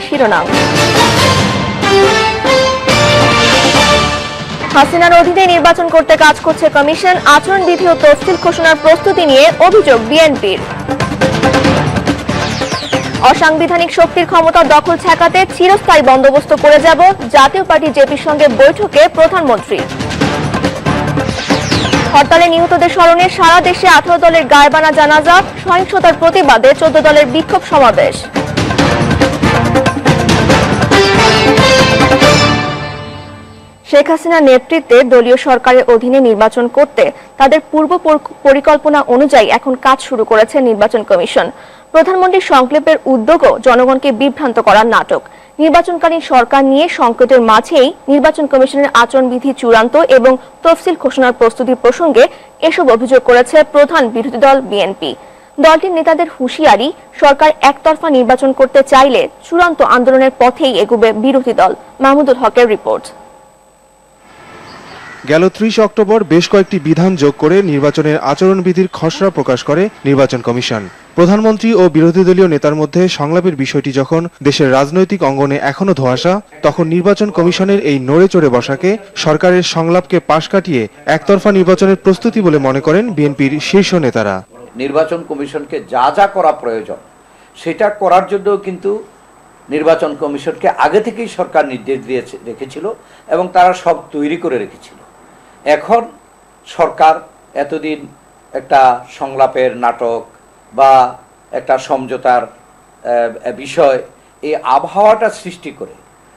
শিরোনাম। হাসিনার অধীনে নির্বাচন করতে কাজ করছে কমিশন, আচরণবিধি ও তফসিল ঘোষণার প্রস্তুতি নিয়ে অভিযোগ বিএনপির। অসাংবিধানিক শক্তির ক্ষমতা দখল ঠেকাতে চিরস্থায়ী বন্দোবস্ত করে যাব, জাতীয় পার্টি জেপির সঙ্গে বৈঠকে প্রধানমন্ত্রী। হরতালে নিহতদের স্মরণে সারা দেশে 18 দলের গায়েবানা জানাজা, সহিংসতার প্রতিবাদে 14 দলের বিক্ষোভ সমাবেশ। শেখ হাসিনার নেতৃত্বে দলীয় সরকারের অধীনে নির্বাচন করতে তাদের পূর্ব পরিকল্পনা অনুযায়ী এখন কাজ শুরু করেছে নির্বাচন কমিশন। প্রধানমন্ত্রীর সংক্ষেপের উদ্যোগও জনগণকে বিভ্রান্ত করার নাটক। নির্বাচনকালীন সরকার নিয়ে সংকটের মাঝেই নির্বাচন কমিশনের আচরণবিধি চূড়ান্ত এবং তফসিল ঘোষণার প্রস্তুতির প্রসঙ্গে এসব অভিযোগ করেছে প্রধান বিরোধী দল বিএনপি। দলটির নেতাদের হুঁশিয়ারি, সরকার একতরফা নির্বাচন করতে চাইলে চূড়ান্ত আন্দোলনের পথেই এগোবে বিরোধী দল। মাহমুদুল হকের রিপোর্ট। গেল 30 অক্টোবর বেশ কয়েকটি বিধান যোগ করে নির্বাচনের আচরণবিধির খসড়া প্রকাশ করে নির্বাচন কমিশন। প্রধানমন্ত্রী ও বিরোধী দলীয় নেতার মধ্যে সংলাপের বিষয়টি যখন দেশের রাজনৈতিক অঙ্গনে এখনো ধোঁয়াশা, তখন নির্বাচন কমিশনের এই নড়ে চড়ে বসাকে সরকারের সংলাপকে পাশ কাটিয়ে একতরফা নির্বাচনের প্রস্তুতি বলে মনে করেন বিএনপির শীর্ষ নেতারা। নির্বাচন কমিশনকে যা যা করা প্রয়োজন সেটা করার জন্য কিন্তু নির্বাচন কমিশনকে আগে থেকেই সরকার নির্দেশ দিয়ে রেখেছিল এবং তারা সব তৈরি করে রেখেছিল। এখন সরকার এতদিন একটা সংলাপের নাটক বা একটা সমঝোতার বিষয়, এই আবহাওয়াটা সৃষ্টি করে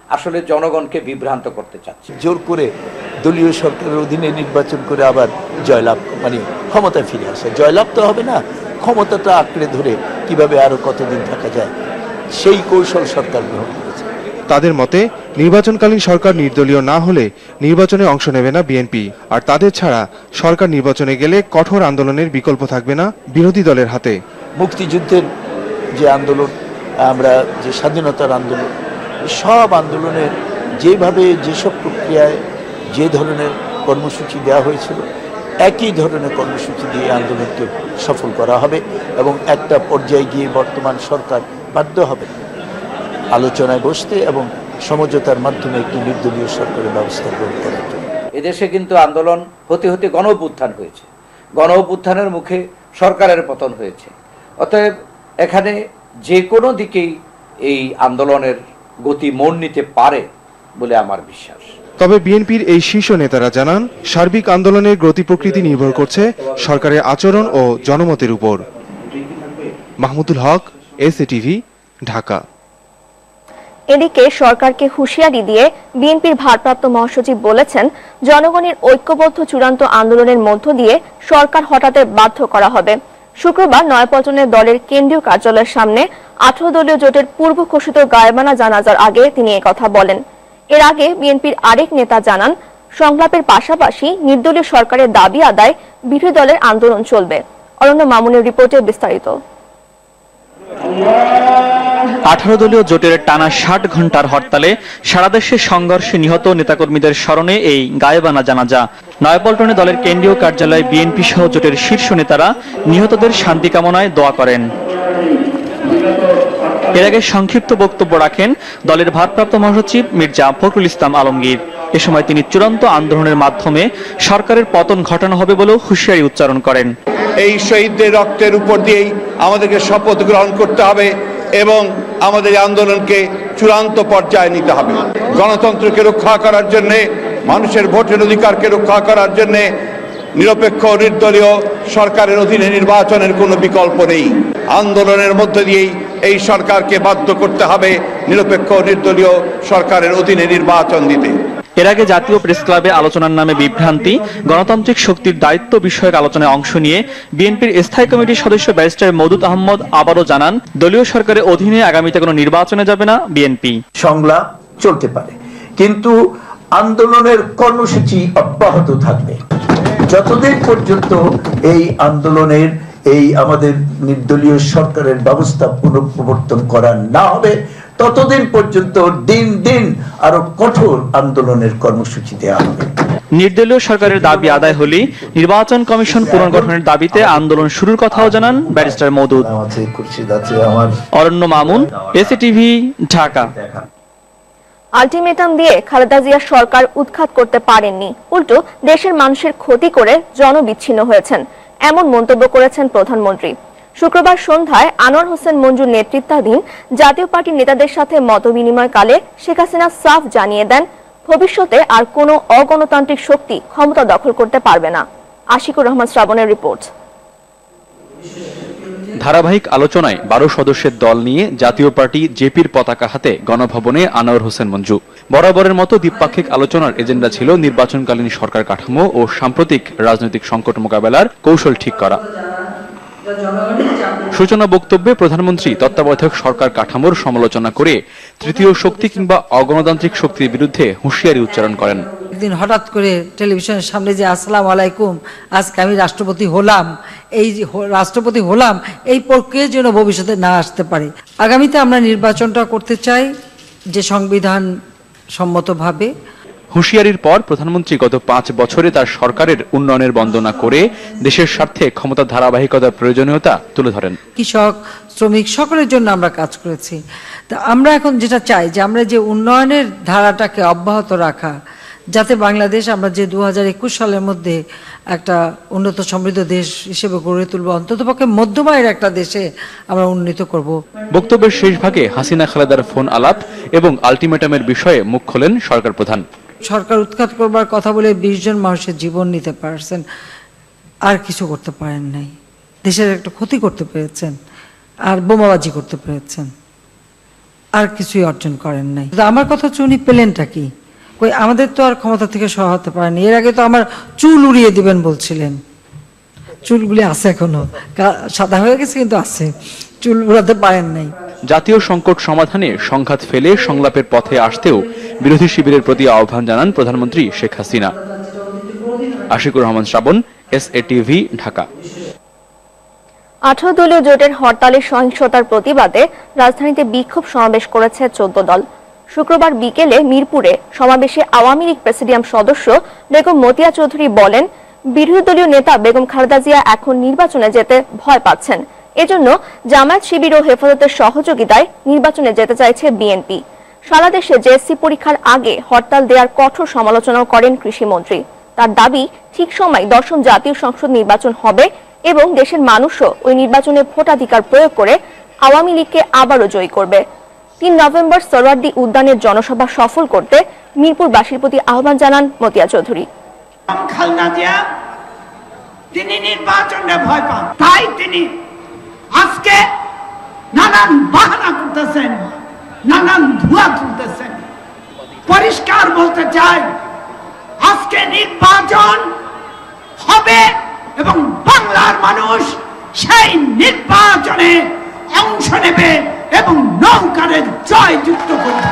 আসলে জনগণকে বিভ্রান্ত করতে চাচ্ছে। জোর করে দলীয় সরকারের অধীনে নির্বাচন করে আবার জয়লাভ, মানে ক্ষমতায় ফিরে আসে। জয়লাভ তো হবে না, ক্ষমতাটা আঁকড়ে ধরে কিভাবে আরো কতদিন থাকা যায়, সেই কৌশল সরকার গ্রহণ করেছে। তাদের মতে নির্বাচনকালীন সরকার নির্দলীয় না হলে নির্বাচনে অংশ নেবে না বিএনপি, আর তাদের ছাড়া সরকার নির্বাচনে গেলে কঠোর আন্দোলনের বিকল্প থাকবে না বিরোধী দলের হাতে। মুক্তিযুদ্ধের যে আন্দোলন, আমরা যে স্বাধীনতার আন্দোলন, সব আন্দোলনের যেভাবে যেসব প্রক্রিয়ায় যে ধরনের কর্মসূচি দেওয়া হয়েছিল, একই ধরনের কর্মসূচি দিয়ে আন্দোলনকে সফল করা হবে এবং একটা পর্যায়ে গিয়ে বর্তমান সরকার বাধ্য হবে আলোচনায় বসতে এবং সমঝোতার মাধ্যমে একটি নির্দলীয় সরকারের ব্যবস্থা গ্রহণ করার জন্য। এদেশে কিন্তু আন্দোলন হতে হতে গণ অভ্যুত্থান হয়েছে, গণ অভ্যুত্থানের মুখে সরকারের পতন হয়েছে। অতএব এখানে যে কোনো দিকেই এই আন্দোলনের গতি মোড় নিতে পারে বলে আমার বিশ্বাস। তবে বিএনপির এই শীর্ষ নেতারা জানান, সার্বিক আন্দোলনের গতি প্রকৃতি নির্ভর করছে সরকারের আচরণ ও জনমতের উপর। মাহমুদুল হক, এসএটিভি, ঢাকা। এদিকে সরকারকে হুঁশিয়ারি দিয়ে বিএনপির ভারপ্রাপ্ত মহাসচিব বলেছেন, জনগণের ঐক্যবদ্ধ চূড়ান্ত আন্দোলনের মধ্য দিয়ে সরকার হটাতে বাধ্য করা হবে। শুক্রবার নয়াপল্টনে দলের কেন্দ্রীয় কার্যালয়ের সামনে 18 দলীয় জোটের পূর্ব ঘোষিত গায়েবানা জানাজার আগে তিনি একথা বলেন। এর আগে বিএনপির আরেক নেতা জানান, সংলাপের পাশাপাশি নির্দলীয় সরকারের দাবি আদায় বিরোধী দলের আন্দোলন চলবে। অরণ্য মামুনের রিপোর্টে বিস্তারিত। 18 দলীয় জোটের টানা 60 ঘন্টার হরতালে সারা দেশে সংঘর্ষে নিহত নেতাকর্মীদের স্মরণে এই গায়েবানা জানাজা। নয়াপল্টনে দলের কেন্দ্রীয় কার্যালয়ে বিএনপি সহ জোটের শীর্ষ নেতারা নিহতদের শান্তি কামনায় দোয়া করেন। এর আগে সংক্ষিপ্ত বক্তব্য রাখেন দলের ভারপ্রাপ্ত মহাসচিব মির্জা ফখরুল ইসলাম আলমগীর। এ সময় তিনি চূড়ান্ত আন্দোলনের মাধ্যমে সরকারের পতন ঘটানো হবে বলেও হুঁশিয়ারি উচ্চারণ করেন। এই শহীদদের রক্তের উপর দিয়েই আমাদেরকে শপথ গ্রহণ করতে হবে এবং আমাদের আন্দোলনকে চূড়ান্ত পর্যায়ে নিতে হবে। গণতন্ত্রকে রক্ষা করার জন্য, মানুষের ভোটের অধিকারকে রক্ষা করার জন্য নিরপেক্ষ নির্দলীয় সরকারের অধীনে নির্বাচনের কোনো বিকল্প নেই। আন্দোলনের মধ্য দিয়েই এই সরকারকে বাধ্য করতে হবে নিরপেক্ষ নির্দলীয় সরকারের অধীনে নির্বাচন দিতে। এর আগে জাতীয় প্রেস ক্লাবে আলোচনার নামে বিভ্রান্তি, গণতান্ত্রিক শক্তির দায়িত্ব বিষয়ক আলোচনায় অংশ নিয়ে বিএনপির স্থায়ী কমিটির সদস্য ব্যারিস্টার মওদুদ আহমদ আবারও জানান, দলীয় সরকারের অধীনে আগামীতে কোনো নির্বাচনে যাবে না বিএনপি। সংলাপ চলতে পারে, কিন্তু আন্দোলনের কর্মসূচি অব্যাহত থাকবে যতদিন পর্যন্ত এই আন্দোলনের আমাদের নির্দলীয় সরকারের ব্যবস্থা পুনঃপ্রবর্তন করা না হবে, ততদিন পর্যন্ত দিন দিন আরো কঠোর আন্দোলনের কর্মসূচি দেওয়া হবে। নির্দলীয় সরকারের দাবি আদায় হলে নির্বাচন কমিশন পুনর্গঠনের দাবিতে আন্দোলন শুরুর কথাও জানান ব্যারিস্টার মওদুদ। অরণ্য মামুন, এসএটিভি, ঢাকা। আলটিমেটাম দিয়ে খালেদা জিয়া সরকার উৎখাত করতে পারেননি, উল্টো দেশের মানুষের ক্ষতি করে জনবিচ্ছিন্ন হয়েছেন, এমন মন্তব্য করেছেন প্রধানমন্ত্রী। শুক্রবার সন্ধ্যায় আনোয়ার হোসেন মঞ্জুর নেতৃত্বাধীন জাতীয় পার্টির নেতাদের সাথে মতবিনিময়কালে শেখ হাসিনা সাফ জানিয়ে দেন, ভবিষ্যতে আর কোনো অগণতান্ত্রিক শক্তি ক্ষমতা দখল করতে পারবে না। আশিকুর রহমান শ্রাবণের রিপোর্ট। ধারাবাহিক আলোচনায় 12 সদস্যের দল নিয়ে জাতীয় পার্টি জেপির পতাকা হাতে গণভবনে আনোয়ার হোসেন মঞ্জু। বরাবরের মতো দ্বিপাক্ষিক আলোচনার এজেন্ডা ছিল নির্বাচনকালীন সরকার কাঠামো ও সাম্প্রতিক রাজনৈতিক সংকট মোকাবেলার কৌশল ঠিক করা। সূচনা বক্তব্যে প্রধানমন্ত্রী তত্ত্বাবধায়ক সরকার কাঠামোর সমালোচনা করে তৃতীয় শক্তি কিংবা অগণতান্ত্রিক শক্তির বিরুদ্ধে হুঁশিয়ারি উচ্চারণ করেন। একদিন হঠাৎ করে টেলিভিশনের সামনে যে আসসালামু আলাইকুম, আজকে আমি রাষ্ট্রপতি হলাম, এই রাষ্ট্রপতি হলাম, এই প্রক্রিয়া যেন ভবিষ্যতে না আসতে পারে। আগামীতে আমরা নির্বাচনটা করতে চাই যে সংবিধান সম্মতভাবে। হুঁশিয়ারির পর প্রধানমন্ত্রী গত 5 বছরে তার সরকারের উন্নয়নের বন্দনা করে দেশের স্বার্থে ক্ষমতার ধারাবাহিকতার প্রয়োজনীয়তা তুলে ধরেন। কৃষক, শ্রমিক সকলের জন্য আমরা কাজ করেছি। তা আমরা এখন যেটা চাই যে আমরা যে উন্নয়নের ধারাটাকে অব্যাহত রাখা, যাতে বাংলাদেশ আমরা যে 2021 সালের মধ্যে একটা উন্নত সমৃদ্ধ দেশ হিসেবে গড়ে তুলবো, অন্ততপক্ষে মধ্যম আয়ের একটা দেশে আমরা উন্নীত করব। বক্তব্যের শেষ ভাগে হাসিনা খালেদার ফোন আলাপ এবং আলটিমেটামের বিষয়ে মুখ খোলেন সরকার প্রধান। সরকার উৎখাত করবার কথা বলে 20 জন মানুষের জীবন নিতে পারছেন, আর কিছু করতে পারেন নাই। দেশের একটা ক্ষতি করতে পেরেছেন, আর বোমাবাজি করতে পেরেছেন, আর কিছুই অর্জন করেন নাই। আমার কথা হচ্ছে উনি পেলেনটা কি? কই আমাদের তো আর ক্ষমতা থেকে সরাতে পারেনি। এর আগে তো আমার চুল উড়িয়ে দিবেন বলছিলেন, চুলগুলি আছে এখনো, সাদা হয়ে গেছে কিন্তু আছে, চুল উড়াতে পারেন নাই। জাতীয় সংকট সমাধানে সংঘাত ফেলে সংলাপের পথে আসতেও বিরোধী শিবিরের প্রতি আহ্বান জানান প্রধানমন্ত্রী শেখ হাসিনা। আশিকুর রহমান শ্রাবণ, এসএটিভি, ঢাকা। 18 দলীয় জোটের হরতালের সহিংসতার প্রতিবাদে রাজধানীতে বিক্ষোভ সমাবেশ করেছে 14 দল। শুক্রবার বিকেলে মিরপুরে সমাবেশে আওয়ামী লীগ প্রেসিডিয়াম সদস্য বেগম মতিয়া চৌধুরী বলেন, বিরোধী দলীয় নেতা বেগম খালেদা জিয়া এখন নির্বাচনে যেতে ভয় পাচ্ছেন, এজন্য জামায়াত শিবির ও হেফাজতের সহযোগিতায় নির্বাচনে যেতে চাইছে বিএনপি। সারা দেশে জেএসসি পরীক্ষার আগে হরতাল দেওয়ার কঠোর সমালোচনাও করেন কৃষিমন্ত্রী। তার দাবি, ঠিক সময় 10ম জাতীয় সংসদ নির্বাচন হবে এবং দেশের মানুষও ওই নির্বাচনে ভোটাধিকার প্রয়োগ করে আওয়ামী লীগকে আবারও জয়ী করবে। 3 নভেম্বর সরওয়ার্দী উদ্যানের জনসভা সফল করতে মিরপুরবাসীর প্রতি আহ্বান জানান মতিয়া চৌধুরী। খালেদা জিয়া তিনি নির্বাচনে ভয় পান, তাই তিনি আজকে নানান বাহানা করতেছেন, নানান ধোঁয়া তুলতেছেন। পরিষ্কার বলতে চাই, আজকে নির্বাচন হবে এবং বাংলার মানুষ সেই নির্বাচনে অংশ নেবে এবং নৌকারের জয়যুক্ত করবে।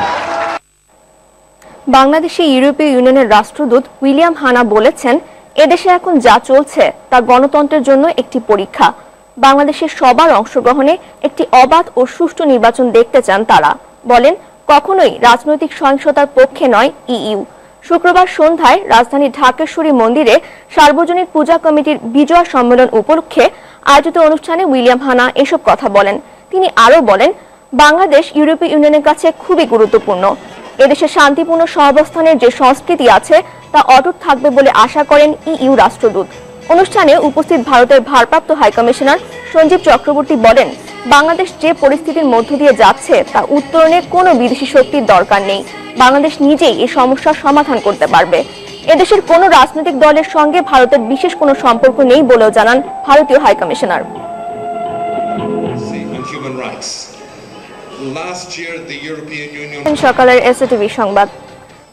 বাংলাদেশে ইউরোপীয় ইউনিয়নের রাষ্ট্রদূত উইলিয়াম হানা বলেছেন, এদেশে এখন যা চলছে তা গণতন্ত্রের জন্য একটি পরীক্ষা। বাংলাদেশের সবার অংশগ্রহণে একটি অবাধ ও সুষ্ঠু নির্বাচন দেখতে চান তারা। বলেন, কখনোই রাজনৈতিক সহিংসতার পক্ষে নয় ইইউ। শুক্রবার সন্ধ্যায় রাজধানীর ঢাকেশ্বরী মন্দিরে সার্বজনীন পূজা কমিটির বিজয় সম্মেলন উপলক্ষে আয়োজিত অনুষ্ঠানে উইলিয়াম হানা এসব কথা বলেন। তিনি আরও বলেন, বাংলাদেশ ইউরোপীয় ইউনিয়নের কাছে খুবই গুরুত্বপূর্ণ। এদেশে শান্তিপূর্ণ সহাবস্থানের যে সংস্কৃতি আছে তা অটুট থাকবে বলে আশা করেন ইইউ রাষ্ট্রদূত। অনুষ্ঠানে উপস্থিত ভারতের ভারপ্রাপ্ত হাইকমিশনার সঞ্জীব চক্রবর্তী বলেন, বাংলাদেশ যে পরিস্থিতির মধ্য দিয়ে যাচ্ছে তা উত্তরণে কোনো বিদেশি শক্তির দরকার নেই। বাংলাদেশ নিজেই এই সমস্যার সমাধান করতে পারবে। এদেশের কোনো রাজনৈতিক দলের সঙ্গে ভারতের বিশেষ কোনো সম্পর্ক নেই বলেও জানান ভারতীয় হাইকমিশনার। সকালের এসএটিভি সংবাদ।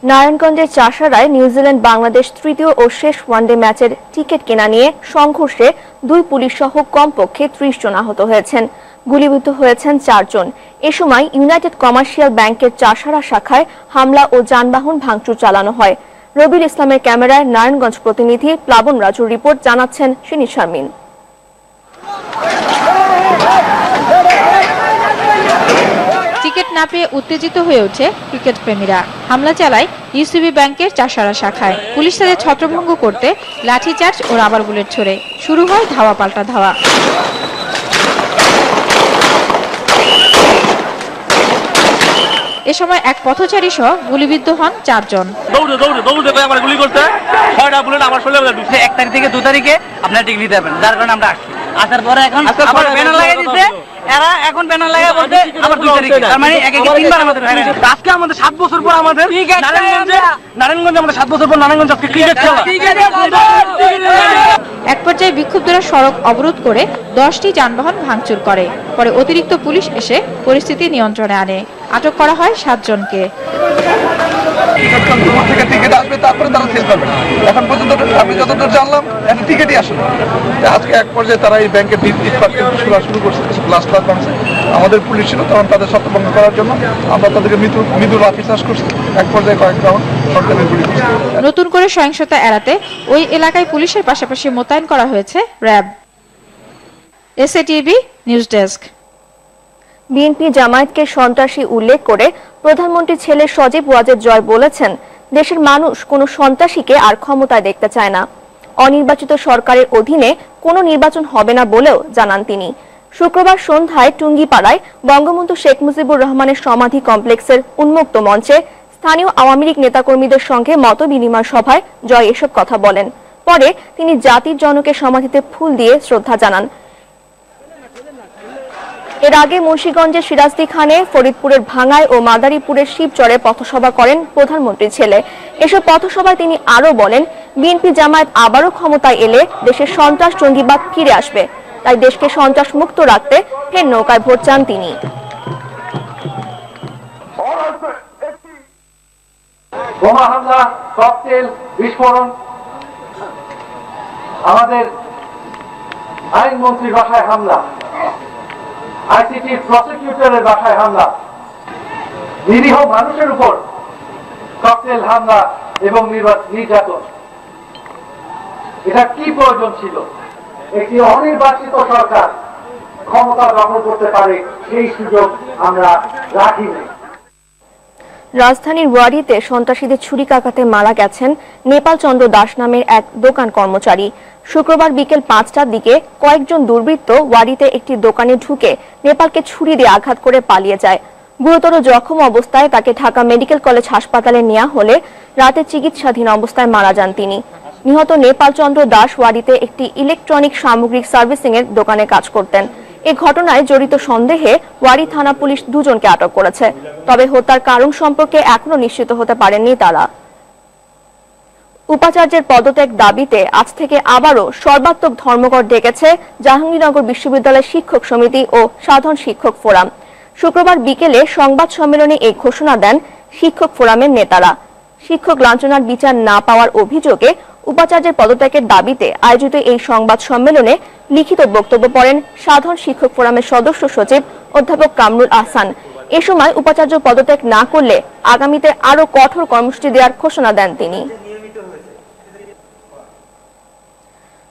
নারায়ণগঞ্জের চাষারায় নিউজিল্যান্ড বাংলাদেশ তৃতীয় ও শেষ ওয়ানডে ম্যাচের টিকিট কেনা নিয়ে সংঘর্ষে 2 পুলিশ সহ কমপক্ষে 30 জন আহত হয়েছেন। গুলিবিদ্ধ হয়েছেন 4 জন। এ সময় ইউনাইটেড কমার্শিয়াল ব্যাংকের চাষারা শাখায় হামলা ও যানবাহন ভাঙচুর চালানো হয়। রবিউল ইসলামের ক্যামেরায় নারায়ণগঞ্জ প্রতিনিধি প্লাবন রাজুর রিপোর্ট, জানাচ্ছেন শিনি শারমিন। টিকিট না পেয়ে উত্তেজিত হয়ে ওঠে ক্রিকেট প্রেমীরা। হামলা চালায় ইউসিবি ব্যাংকের চাষারা শাখায়। পুলিশ তাদের ছত্রভঙ্গ করতে লাঠিচার্জ ও রাবার বুলেট ছোড়ে। শুরু হয় ধাওয়া পাল্টা ধাওয়া। এ সময় এক পথচারী সহ গুলিবিদ্ধ হন 4 জন। 1 তারিখ থেকে 2 তারিখে আপনারা টিকিট নিতে পারবেন, যার কারণে আমরা আসছি। আসার পরে এখন আবার ব্যানার লাগিয়ে দিচ্ছে, এরা এখন ব্যানার লাগিয়ে বলতে আবার 2 তারিখে, তার মানে এক 3বার আমাদের আজকে আমাদের 7 বছর পর আমাদের নারায়ণগঞ্জে আমাদের 7 বছর পর নারায়ণগঞ্জ আজকে ক্রিকেট খেলা। এক পর্যায়ে বিক্ষুব্ধরা সড়ক অবরোধ করে 10টি যানবাহন ভাঙচুর করে। পরে অতিরিক্ত পুলিশ এসে পরিস্থিতি নিয়ন্ত্রণে আনে। আটক করা হয় 7 জনকে। তারপরে তারা সেল করবে। এখন পর্যন্ত আমি যতদূর জানলাম একটা টিকিটই আসে না। আজকে এক পর্যায়ে তারা এই ব্যাংকের শুরু করছে, গ্লাস ভাঙছে। আমাদের পুলিশ ছিল তখন তাদের ছত্রভঙ্গ করার জন্য আমরা তাদেরকে মৃদু লাঠিচার্জ করছি। এক পর্যায়ে কয়েক রাউন্ড সরকারের গুলি করছে। নতুন করে সহিংসতা এড়াতে ওই এলাকায় পুলিশের পাশাপাশি মোতায়েন করা হয়েছে RAB. SATV news desk. BNP জামায়াতকে সন্ত্রাসী উল্লেখ করে প্রধানমন্ত্রী ছেলে সজীব ওয়াজেদ জয় বলেছেন, দেশের মানুষ কোনো সন্ত্রাসীকে আর ক্ষমতায় দেখতে চায় না। অনির্বাচিত সরকারের অধীনে কোনো নির্বাচন হবে না বলেও জানান তিনি। শুক্রবার সন্ধ্যায় টুঙ্গিপাড়ায় বঙ্গবন্ধু শেখ মুজিবুর রহমানের সমাধি কমপ্লেক্সের উন্মুক্ত মঞ্চে স্থানীয় আওয়ামী লীগ নেতাকর্মীদের সঙ্গে মতবিনিময় সভায় জয় এসব কথা বলেন। পরে তিনি জাতির জনকের সমাধিতে ফুল দিয়ে শ্রদ্ধা জানান। এর আগে মুন্সিগঞ্জের সিরাজদি খানে, ফরিদপুরের ভাঙ্গায় ও মাদারীপুরের শিবচরে পথসভা করেন প্রধানমন্ত্রীর ছেলে। এসব পথসভায় তিনি আরো বলেন, বিএনপি জামায়াত আবারও ক্ষমতায় এলে দেশের সন্ত্রাস জঙ্গিবাদ ফিরে আসবে। তাই দেশকে সন্ত্রাস মুক্ত রাখতে ফের নৌকায় ভোট চান তিনি। বোমা হামলা, ককটেল বিস্ফোরণ, আমাদের আইনমন্ত্রীর বাসায় হামলা, আইসিটি প্রসিকিউটরের বাসায় হামলা, নিরীহ মানুষের উপর ককটেল হামলা এবং নির্যাতন। এটা কি প্রয়োজন ছিল? একটি অনির্বাচিত সরকার ক্ষমতা দখল করতে পারে সেই সুযোগ আমরা রাখিনি। রাজধানীর ওয়ারিতে সন্ত্রাসীদের ছুরিকাঘাতে মারা গেছেন নেপাল চন্দ্র দাস নামের এক দোকান কর্মচারী। শুক্রবার বিকেল 5টার দিকে কয়েকজন দুর্বৃত্ত ওয়ারিতে একটি দোকানে ঢুকে নেপালকে ছুরি দিয়ে আঘাত করে পালিয়ে যায়। গুরুতর জখম অবস্থায় তাকে ঢাকা মেডিকেল কলেজ হাসপাতালে নেওয়া হলে রাতে চিকিৎসাধীন অবস্থায় মারা যান তিনি। নিহত নেপাল চন্দ্র দাস ওয়ারিতে একটি ইলেকট্রনিক সামগ্রিক সার্ভিসিং এর দোকানে কাজ করতেন। এ ঘটনায় জড়িত সন্দেহে ওয়ারি থানা পুলিশ 2 জনকে আটক করেছে। তবে হত্যার কারণ সম্পর্কে এখনো নিশ্চিত হতে পারেননি তারা। উপাচার্যের পদত্যাগ দাবিতে আজ থেকে আবারও সর্বাত্মক ধর্মঘট ডেকেছে জাহাঙ্গীরনগর বিশ্ববিদ্যালয় শিক্ষক সমিতি ও সাধারণ শিক্ষক ফোরাম। শুক্রবার বিকেলে সংবাদ সম্মেলনে এই ঘোষণা দেন শিক্ষক ফোরামের নেতারা। শিক্ষক লাঞ্ছনার বিচার না পাওয়ার অভিযোগে উপাচার্যের পদত্যাগের দাবিতে আয়োজিত এই সংবাদ সম্মেলনে লিখিত বক্তব্য পড়েন সাধারণ শিক্ষক ফোরামের সদস্য সচিব অধ্যাপক কামরুল আহসান। এ সময় উপাচার্য পদত্যাগ না করলে আগামীতে আরো কঠোর কর্মসূচি দেওয়ার ঘোষণা দেন তিনি।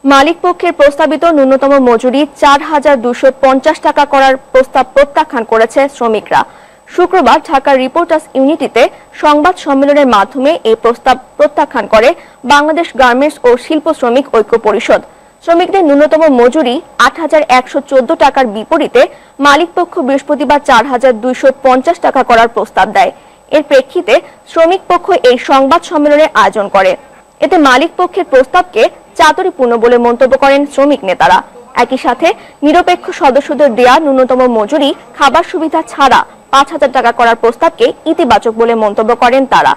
মালিক পক্ষের প্রস্তাবিত ন্যূনতম মজুরি ৪,২৫০ টাকা করার প্রস্তাব প্রত্যাখ্যান করেছে শ্রমিকরা। শুক্রবার ঢাকার রিপোর্টার্স ইউনিটিতে সংবাদ সম্মেলনের মাধ্যমে এই প্রস্তাব প্রত্যাখ্যান করে বাংলাদেশ গার্মেন্টস ও শিল্প শ্রমিক ঐক্য পরিষদ। শ্রমিকদের ন্যূনতম মজুরি ৮,১১৪ টাকার বিপরীতে মালিকপক্ষ বৃহস্পতিবার ৪,২৫০ টাকা করার প্রস্তাব দেয়। এর প্রেক্ষিতে শ্রমিক পক্ষ এই সংবাদ সম্মেলনের আয়োজন করে। এতে মালিক পক্ষের প্রস্তাবকে চাতুরীপূর্ণ বলে মন্তব্য করেন শ্রমিক নেতারা। একই সাথে নিরপেক্ষ সদস্যদের দেয়া ন্যূনতম মজুরি খাবার সুবিধা ছাড়া ৫,০০০ টাকা করার প্রস্তাবকে ইতিবাচক বলে মন্তব্য করেন তারা।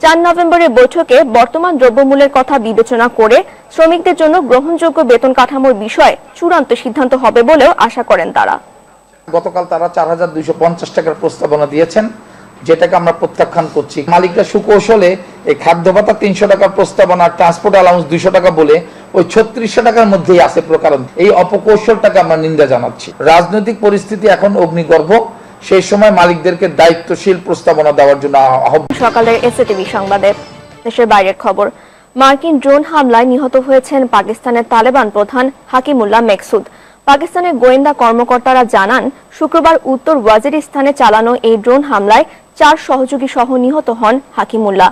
৪ নভেম্বরের বৈঠকে বর্তমান দ্রব্যমূল্যের কথা বিবেচনা করে শ্রমিকদের জন্য গ্রহণযোগ্য বেতন কাঠামোর বিষয়ে চূড়ান্ত সিদ্ধান্ত হবে বলেও আশা করেন তারা। গতকাল তারা ৪,২৫০ টাকার প্রস্তাবনা দিয়েছেন, যেটাকে আমরা প্রত্যাখ্যান করছি। মালিকরা সুকৌশলে এই খাদ্য ভাতা ৩০০ টাকার প্রস্তাবনা, ট্রান্সপোর্ট অ্যালাউন্স ২০০ টাকা বলে ওই ৩৬০০ টাকার মধ্যেই আছে প্রকারণ। এই অপকৌশলটাকে আমরা নিন্দা জানাচ্ছি। রাজনৈতিক পরিস্থিতি এখন অগ্নিগর্ভ, সেই সময় মালিকদেরকে দায়িত্বশীল প্রস্তাবনা দেওয়ার জন্য আহ্বান। সকালের এসএটিভি সংবাদে দেশের বাইরের খবর। মার্কিন ড্রোন হামলায় নিহত হয়েছেন পাকিস্তানের তালেবান প্রধান হাকিমুল্লাহ মেকসুদ। পাকিস্তানের গোয়েন্দা কর্মকর্তারা জানান, শুক্রবার উত্তর ওয়াজিরিস্তানে চালানো এই ড্রোন হামলায় 4 সহযোগী সহ নিহত হন হাকিমুল্লাহ।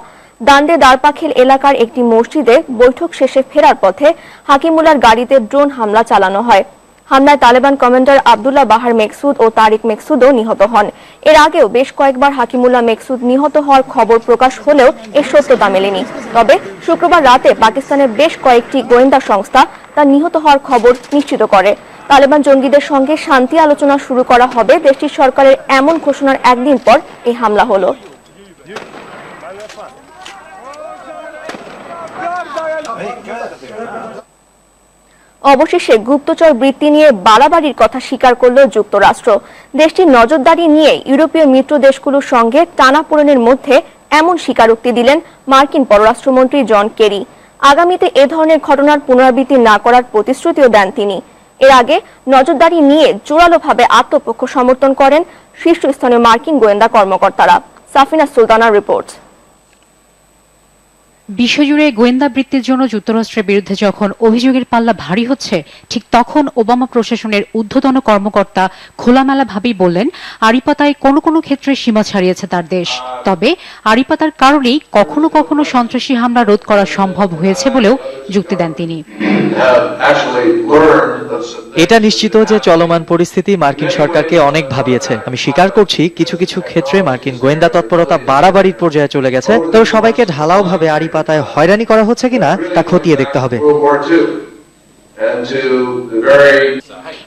দান্দে দারপাখিল এলাকার একটি মসজিদে বৈঠক শেষে ফেরার পথে হাকিমুল্লাহর গাড়িতে ড্রোন হামলা চালানো হয়। হামলায় তালেবান কমান্ডার আব্দুল্লাহ বাহার মেকসুদ ও তারিক মেকসুদও নিহত হন। এর আগেও বেশ কয়েকবার হাকিমুল্লাহ মেকসুদ নিহত হওয়ার খবর প্রকাশ হলেও এর সত্যতা মেলেনি। তবে শুক্রবার রাতে পাকিস্তানের বেশ কয়েকটি গোয়েন্দা সংস্থা তার নিহত হওয়ার খবর নিশ্চিত করে। তালেবান জঙ্গিদের সঙ্গে শান্তি আলোচনা শুরু করা হবে দেশটির সরকারের এমন ঘোষণার একদিন পর এই হামলা হলো। অবশেষে গুপ্তচর বৃত্তি নিয়ে বাড়াবাড়ির কথা স্বীকার করল যুক্তরাষ্ট্র। দেশটির নজরদারি নিয়ে ইউরোপীয় মিত্র দেশগুলোর সঙ্গে টানাপোড়েনের মধ্যে এমন স্বীকারোক্তি দিলেন মার্কিন পররাষ্ট্রমন্ত্রী জন কেরি। আগামীতে এ ধরনের ঘটনার পুনরাবৃত্তি না করার প্রতিশ্রুতিও দেন তিনি। এর আগে নজরদারি নিয়ে জোরালোভাবে আত্মপক্ষ সমর্থন করেন শীর্ষস্থানীয় মার্কিন গোয়েন্দা কর্মকর্তারা। সাফিনা সুলতানার রিপোর্ট। বিশ্বজুড়ে গোয়েন্দা বৃত্তির জন্য যুক্তরাষ্ট্রের বিরুদ্ধে যখন অভিযোগের পাল্লা ভারী হচ্ছে, ঠিক তখন ওবামা প্রশাসনের ঊর্ধ্বতন কর্মকর্তা খোলামেলাভাবেই বললেন, আড়িপাতায় কোনো কোনো ক্ষেত্রে সীমা ছাড়িয়েছে তার দেশ। তবে আড়িপাতার কারণেই কখনো কখনো সন্ত্রাসী হামলা রোধ করা সম্ভব হয়েছে বলেও যুক্তি দেন তিনি। এটা নিশ্চিত যে চলমান পরিস্থিতি মার্কিন সরকারকে অনেক ভাবিয়েছে। আমি স্বীকার করছি কিছু কিছু ক্ষেত্রে মার্কিন গোয়েন্দা তৎপরতা বাড়াবাড়ির পর্যায়ে চলে গেছে, তবে সবাইকে ঢালাওভাবে আড়িপাতায় হয়রানি করা হচ্ছে কিনা তা খতিয়ে দেখতে হবে।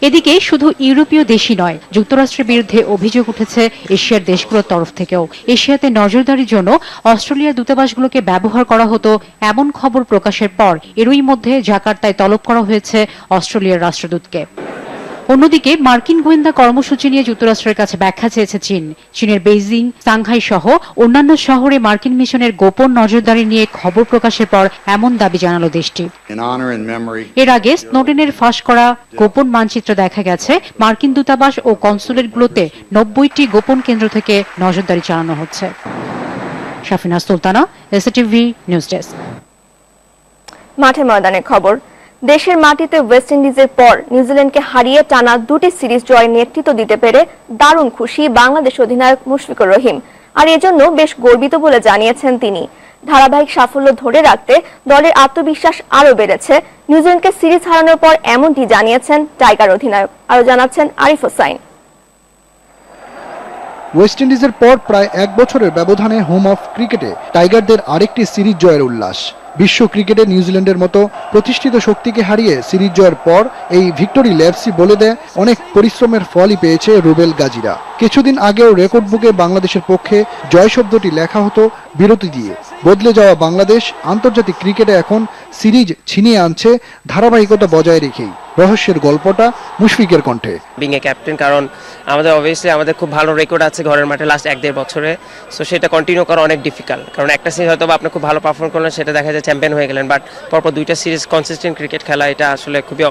এদিকে শুধু ইউরোপীয় দেশই নয়, যুক্তরাষ্ট্রের বিরুদ্ধে অভিযোগ উঠেছে এশিয়ার দেশগুলোর তরফ থেকেও। এশিয়াতে নজরদারির জন্য অস্ট্রেলিয়ার দূতাবাসগুলোকে ব্যবহার করা হতো এমন খবর প্রকাশের পর এরই মধ্যে জাকার্তায় তলব করা হয়েছে অস্ট্রেলিয়ার রাষ্ট্রদূতকে। অন্যদিকে মার্কিন গোয়েন্দা কর্মসূচি নিয়ে যুক্তরাষ্ট্রের কাছে ব্যাখ্যা চেয়েছে চীন। চীনের বেইজিং, সাংহাই সহ অন্যান্য শহরে মার্কিন মিশনের গোপন নজরদারি নিয়ে খবর প্রকাশের পর এমন দাবি জানালো দেশটি। এর আগে স্নোডেনের ফাঁস করা গোপন মানচিত্র দেখা গেছে মার্কিন দূতাবাস ও কনসুলেটগুলোতে 90টি গোপন কেন্দ্র থেকে নজরদারি চালানো হচ্ছে। Safina Sultana, STV news desk. মাঠে ময়দানের খবর। দেশের মাটিতে ওয়েস্ট ইন্ডিজের পর নিউজিল্যান্ডকে হারিয়ে টানা 2টি সিরিজ জয়ে নেতৃত্ব দিতে পেরে দারুণ খুশি বাংলাদেশ অধিনায়ক মুশফিকুর রহিম। আর এজন্য বেশ গর্বিত বলে জানিয়েছেন তিনি। ধারাবাহিক সাফল্য ধরে রাখতে দলের আত্মবিশ্বাস আরও বেড়েছে। নিউজিল্যান্ডকে সিরিজ হারানোর পর এমনটি জানিয়েছেন টাইগার অধিনায়ক। আরও জানাচ্ছেন আরিফ হোসাইন। ওয়েস্ট ইন্ডিজের পর প্রায় 1 বছরের ব্যবধানে হোম অফ ক্রিকেটে টাইগারদের আরেকটি সিরিজ জয়ের উল্লাস। বিশ্ব ক্রিকেটে নিউজিল্যান্ডের মতো প্রতিষ্ঠিত শক্তিকে হারিয়ে সিরিজ জয়ের পর এই ভিক্টোরি ল্যাপসি বলে দেয় অনেক পরিশ্রমের ফলই পেয়েছে রুবেল গাজীরা। কিছুদিন আগেও রেকর্ড বুকে বাংলাদেশের পক্ষে জয় শব্দটি লেখা হতো বিরতি দিয়ে। বদলে যাওয়া বাংলাদেশ আন্তর্জাতিক ক্রিকেটে এখন সিরিজ ছিনিয়ে আনছে ধারাবাহিকতা বজায় রেখেই। রহস্যের গল্পটা মুশফিকের কণ্ঠে। বিং এ ক্যাপ্টেন, কারণ আমাদের অবভিয়াসলি আমাদের খুব ভালো রেকর্ড আছে ঘরের মাঠে লাস্ট 1-1.5 বছরে। সো সেটা কন্টিনিউ করা অনেক ডিফিকাল্ট, কারণ একটা সিরিজ হয়তো আপনি খুব ভালো পারফর্ম করলেন, সেটা দেখা যায় চ্যাম্পিয়ন হয়ে গেলেন, বাট পরপর 2টা সিরিজ কনসিস্টেন্ট ক্রিকেট খেলা এটা আসলে খুবই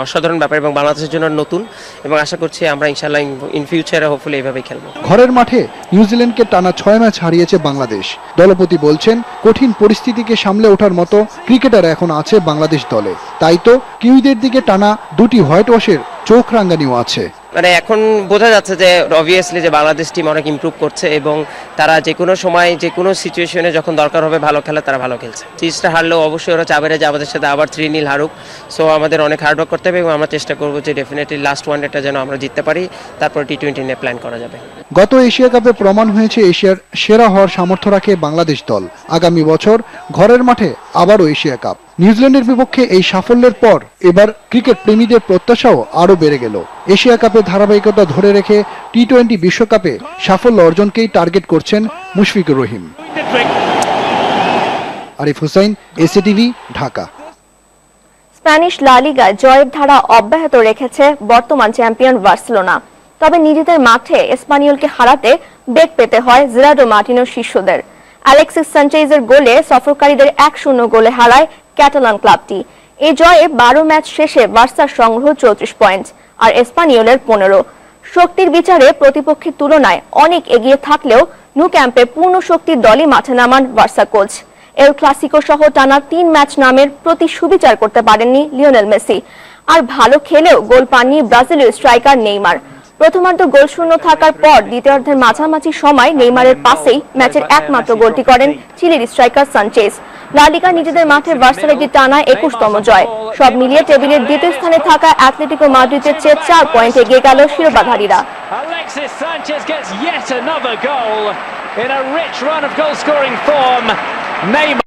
অসাধারণ ব্যাপার এবং বাংলাদেশের জন্য নতুন, এবং আশা করছি আমরা ইনশাআল্লাহ ইন ফিউচারে হোপফুলি এইভাবেই খেলবো। ঘরের মাঠে নিউজিল্যান্ডকে টানা 6 ম্যাচ হারিয়েছে বাংলাদেশ। দলপতি বলছেন কঠিন পরিস্থিতিকে সামলে ওঠার মতো ক্রিকেটার এখন আছে বাংলাদেশ দলে। তাই তো কিউইদের দিকে টানা 2টি হোয়াইট ওয়াশের চোখ রাঙানিও আছে। মানে এখন বোঝা যাচ্ছে যে অবভিয়াসলি যে বাংলাদেশ টিম অনেক ইমপ্রুভ করছে এবং তারা যে কোনো সময় যে কোনো সিচুয়েশনে যখন দরকার হবে ভালো খেলা তারা ভালো খেলছে। সিরিজটা হারলেও অবশ্যই ওরা চাবে যে আমাদের সাথে আবার 3-0 হারুক। সো আমাদের অনেক হার্ডওয়ার্ক করতে হবে এবং আমরা চেষ্টা করবো যে ডেফিনেটলি লাস্ট ওয়ানডেটা যেন আমরা জিততে পারি, তারপর টি20 নিয়ে প্ল্যান করা যাবে। গত এশিয়া কাপে প্রমাণ হয়েছে এশিয়ার সেরা হওয়ার সামর্থ্য রাখে বাংলাদেশ দল। আগামী বছর ঘরের মাঠে আবারও এশিয়া কাপ। নিউজিল্যান্ডের বিপক্ষে এই সাফল্যের পর এবার ক্রিকেট প্রেমীদের প্রত্যাশাও আরও বেড়ে গেল। এশিয়া কাপে ধারাবাহিকতা ধরে রেখে টি20 বিশ্বকাপে সাফল্য অর্জনকেই টার্গেট করছেন মুশফিকুর রহিম। আরিফ হোসাইন, এসটিভি, ঢাকা। স্প্যানিশ লা লিগায় জয়ের ধারা অব্যাহত রেখেছে বর্তমান চ্যাম্পিয়ন বার্সেলোনা। তবে নিজেদের মাঠে এসপানিওলকে হারাতে বেগ পেতে হয় জেরার্ডো মার্টিনোর শিষ্যদের। অ্যালেক্সিস সানচেজের গোলে সফরকারীদের 1-0 গোলে হারায় ক্যাটালান ক্লাবটি। এই জয়ে 12 ম্যাচ শেষে বার্সার সংগ্রহ 34 পয়েন্ট আর এসপানিওলের 15। শক্তির বিচারে প্রতিপক্ষের তুলনায় অনেক এগিয়ে থাকলেও নু ক্যাম্পে পূর্ণ শক্তির দলই মাঠে নামান বার্সা কোচ। এল ক্লাসিকো সহ টানা 3 ম্যাচ নামের প্রতি সুবিচার করতে পারেননি লিওনেল মেসি। আর ভালো খেলেও গোল পাননি ব্রাজিলের স্ট্রাইকার নেইমার। প্রথমার্ধ গোলশূন্য থাকার পর দ্বিতীয়ার্ধের মাঝামাঝি সময় নেইমারের পাসেই ম্যাচের একমাত্র গোলটি করেন চিলির স্ট্রাইকার সানচেজ। লা লিগা নিজেদের মাঠে বার্সার একটি টানা 21তম জয়। সব মিলিয়ে টেবিলের দ্বিতীয় স্থানে থাকা অ্যাটলেটিকো মাদ্রিদের চেয়ে 4 পয়েন্ট এগিয়ে গেল শিরোপাধারীরা। Alexis Sanchez gets yet another goal in a rich run of goal scoring form. Neymar